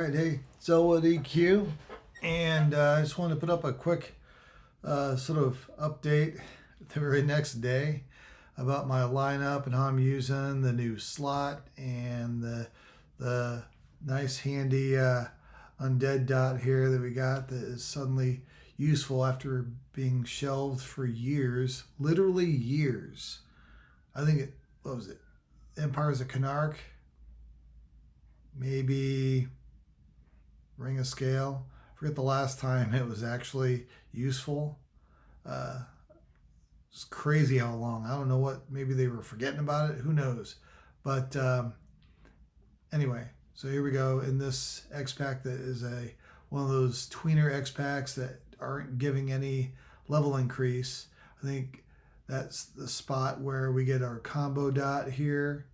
Alright, hey, it's Elwood EQ, and I just wanted to put up a quick sort of update the very next day about my lineup and how I'm using the new slot and the nice handy undead dot here that we got that is suddenly useful after being shelved for years, literally years. I think what was it? Empires of Canark, maybe Ring of Scale. I forget the last time it was actually useful. It's crazy how long. I don't know what. Maybe they were forgetting about it. Who knows? But anyway, so here we go in this X pack that is one of those tweener X packs that aren't giving any level increase. I think that's the spot where we get our combo dot here.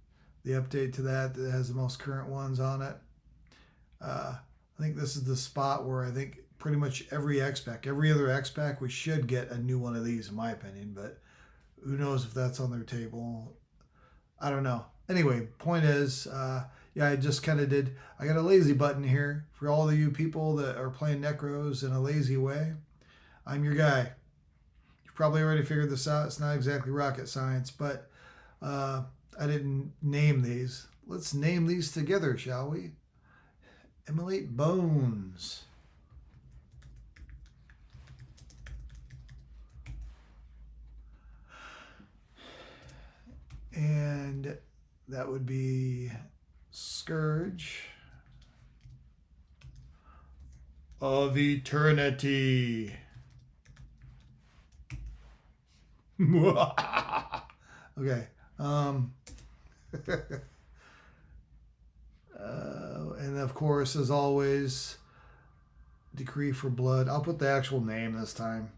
The update to that has the most current ones on it. I think this is the spot where I think pretty much every X-Pack, every other X-Pack, we should get a new one of these, in my opinion. But who knows if that's on their table. I don't know. Anyway, point is, yeah, I just kind of did. I got a lazy button here for all of you people that are playing Necros in a lazy way. I'm your guy. You've probably already figured this out. It's not exactly rocket science, but I didn't name these. Let's name these together, shall we? Immolate Bones. And that would be Scourge of Eternity. Okay. And of course, as always, Decree for Blood. I'll put the actual name this time.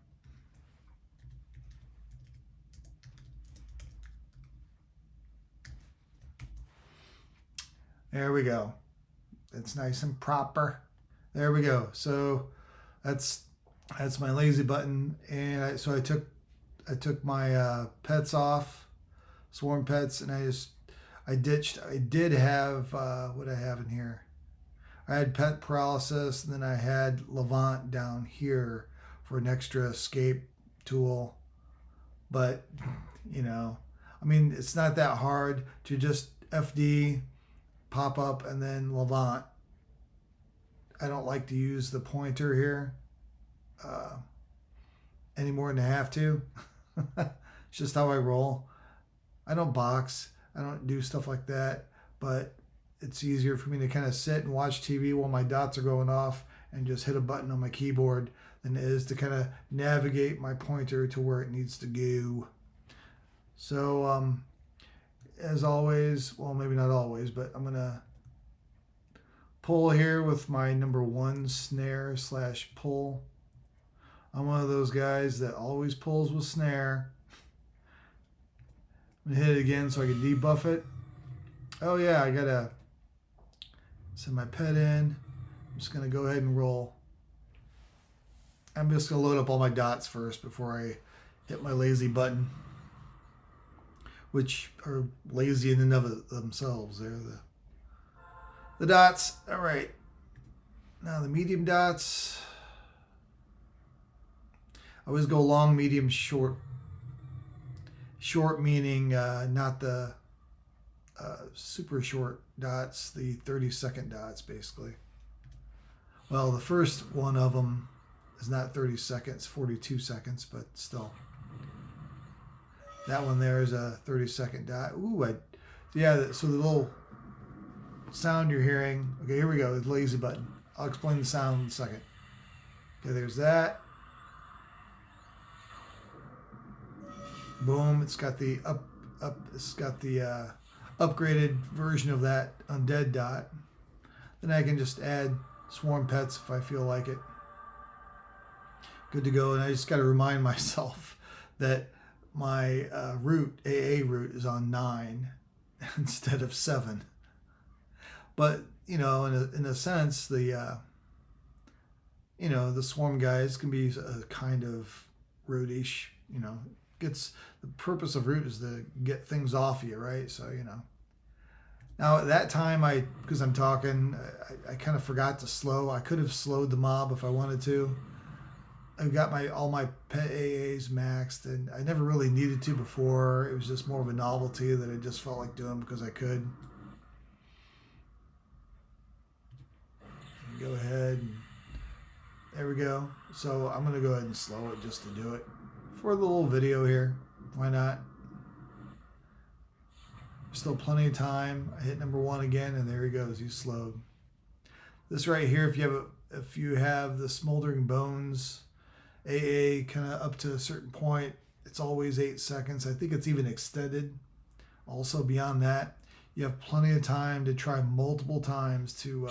There we go. It's nice and proper. There we go. So that's my lazy button, and I took my pets off, swarm pets, and I ditched. I did have what I have in here. I had pet paralysis, and then I had Levant down here for an extra escape tool. But I mean, it's not that hard to just FD, pop up, and then Levant. I don't like to use the pointer here any more than I have to. It's just how I roll. I don't box. I don't do stuff like that, but it's easier for me to kind of sit and watch TV while my dots are going off and just hit a button on my keyboard than it is to kind of navigate my pointer to where it needs to go. So, as always, well, maybe not always, but I'm going to pull here with my number 1 snare / pull. I'm one of those guys that always pulls with snare. I'm going to hit it again so I can debuff it. Oh yeah, I got to send my pet in. I'm just going to go ahead and roll. I'm just going to load up all my dots first before I hit my lazy button, which are lazy in and of themselves. They're the dots. All right. Now the medium dots. I always go long, medium, short. Short meaning not the super short dots, the 30-second dots, basically. Well, the first one of them is not 30 seconds, 42 seconds, but still. That one there is a 30-second dot. Ooh, yeah, so the little sound you're hearing. Okay, here we go, the lazy button. I'll explain the sound in a second. Okay, there's that. Boom, it's got the it's got the upgraded version of that undead dot. Then I can just add swarm pets if I feel like it. Good to go. And I just got to remind myself that my root, AA root, is on 9 instead of 7. But in a sense, the swarm guys can be a kind of rootish. The purpose of root is to get things off you, right? So Now at that time, because I'm talking, I kind of forgot to slow. I could have slowed the mob if I wanted to. I've got all my pet AAs maxed, and I never really needed to before. It was just more of a novelty that I just felt like doing because I could. Go ahead. And there we go. So I'm going to go ahead and slow it just to do it for the little video here. Why not? Still plenty of time. I hit number 1 again, and there he goes. He's slowed. This right here, if you have the Smoldering Bones AA kind of up to a certain point, it's always 8 seconds. I think it's even extended. Also beyond that, you have plenty of time to try multiple times to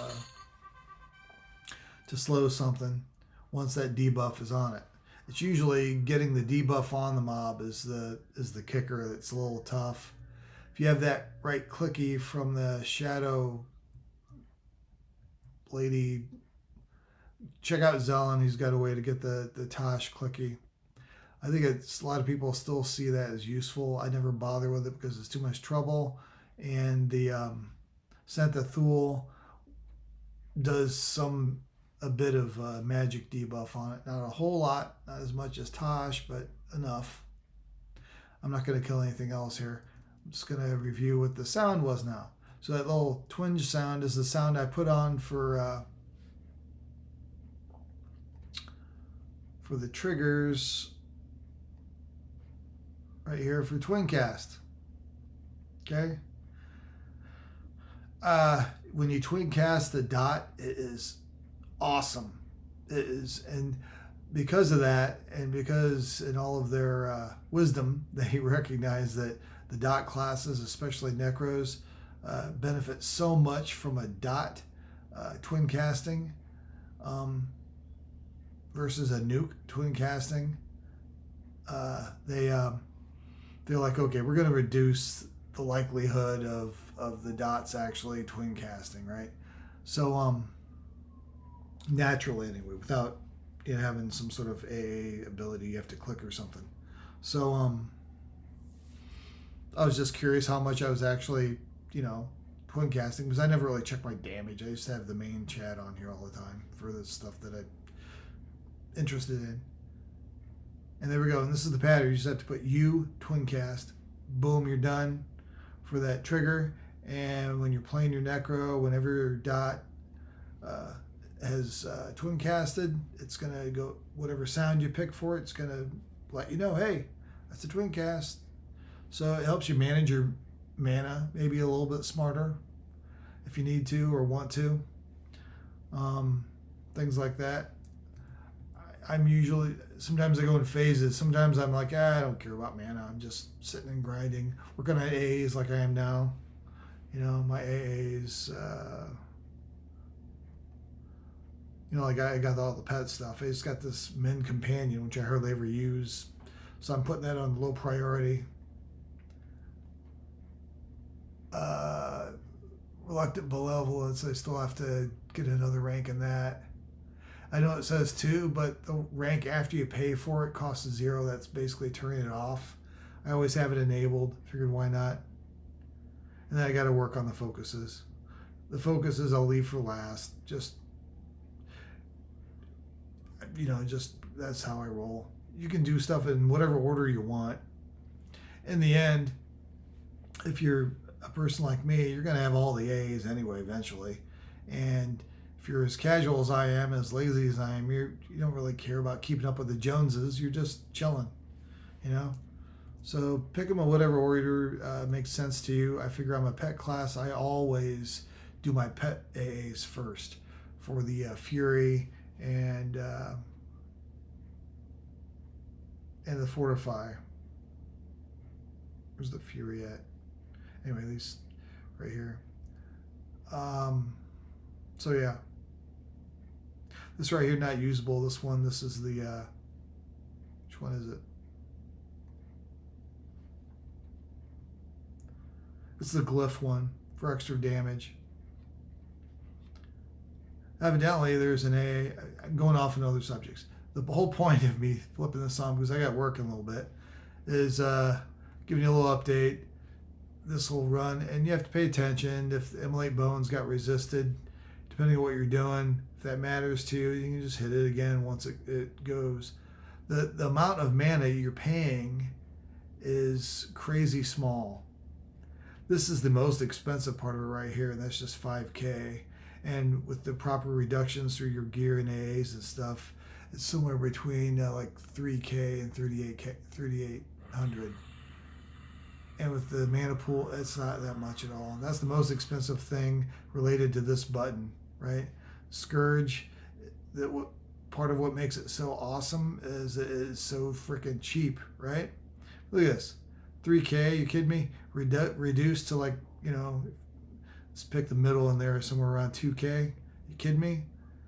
slow something once that debuff is on it. It's usually getting the debuff on the mob is the kicker. That's a little tough. If you have that right clicky from the shadow lady, check out Zelen. He's got a way to get the Tosh clicky. I think a lot of people still see that as useful. I never bother with it because it's too much trouble. And the Santa Thule does a bit of magic debuff on it. Not a whole lot, not as much as Tosh, but enough. I'm not going to kill anything else here. I'm just going to review what the sound was now. So that little twinge sound is the sound I put on for the triggers right here for Twincast. Okay. When you Twincast the dot, it is awesome. It is, and because of that, and because in all of their wisdom, they recognize that the dot classes, especially Necros, benefit so much from a dot twin casting versus a nuke twin casting. They're like, okay, we're going to reduce the likelihood of the dots actually twin casting, right? So naturally anyway, without having some sort of AA ability you have to click or something. So I was just curious how much I was actually, twin casting, because I never really check my damage. I used to have the main chat on here all the time for the stuff that I'm interested in. And there we go. And this is the pattern. You just have to put U twin cast. Boom, you're done for that trigger. And when you're playing your Necro, whenever your dot has twin casted, it's going to go, whatever sound you pick for it, it's going to let you know, hey, that's a twin cast. So it helps you manage your mana maybe a little bit smarter if you need to or want to. Things like that. Sometimes I go in phases. Sometimes I'm like, I don't care about mana. I'm just sitting and grinding, working on AAs like I am now. My AAs, like I got all the pet stuff. I just got this Men Companion, which I hardly ever use. So I'm putting that on low priority. Reluctant Benevolence, I still have to get another rank in that. I know it says 2, but the rank after you pay for it costs 0. That's basically turning it off. I always have it enabled. Figured why not. And then I got to work on the focuses. The focuses I'll leave for last. Just that's how I roll. You can do stuff in whatever order you want. In the end, if you're a person like me, you're going to have all the A's anyway eventually. And if you're as casual as I am, as lazy as I am, you don't really care about keeping up with the Joneses. You're just chilling, So pick them in whatever order makes sense to you. I figure I'm a pet class. I always do my pet AAs first for the Fury and the Fortify. Where's the Fury at? Anyway, these right here. So yeah. This right here, not usable. This is the, which one is it? It's the Glyph one for extra damage. Evidently, there's an A. I'm going off on other subjects. The whole point of me flipping this on, because I got work in a little bit, is giving you a little update. this will run, and you have to pay attention if the immolate bones got resisted, depending on what you're doing. If that matters to you, you can just hit it again once it goes. The amount of mana you're paying is crazy small. This is the most expensive part of it right here, and that's just 5K. And with the proper reductions through your gear and AAs and stuff, it's somewhere between like 3K and 3,800. And with the mana pool, it's not that much at all. And that's the most expensive thing related to this button, right? Scourge, part of what makes it so awesome is it is so freaking cheap, right? Look at this, 3K, you kidding me? Reduced to like, let's pick the middle in there, somewhere around 2K. You kidding me?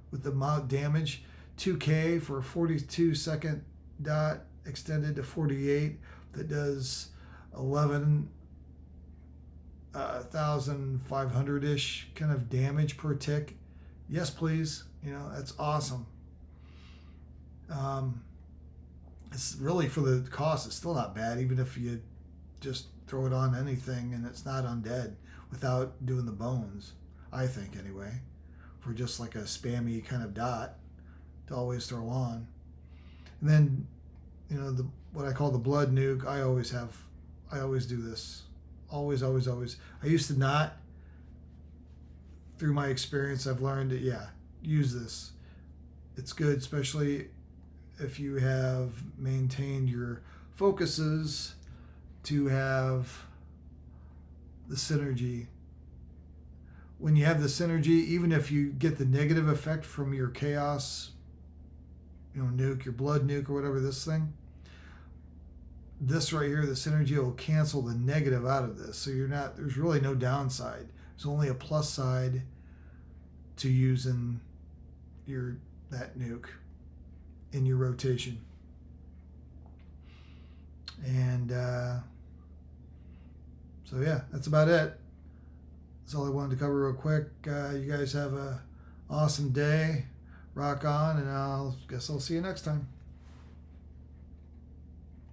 With the amount damage, 2K for a 42 second dot extended to 48 that does 11,500-ish kind of damage per tick. Yes, please. That's awesome. It's really, for the cost, it's still not bad, even if you just throw it on anything and it's not undead without doing the bones, I think, anyway, for just like a spammy kind of dot to always throw on. And then, what I call the blood nuke, I always do this. Always. I used to not. Through my experience, I've learned that, use this. It's good, especially if you have maintained your focuses to have the synergy. When you have the synergy, even if you get the negative effect from your chaos, nuke, your blood nuke or whatever, this right here, the synergy will cancel the negative out of this. So there's really no downside. There's only a plus side to using that nuke in your rotation. And so that's about it. That's all I wanted to cover real quick. You guys have a awesome day. Rock on, and I'll see you next time.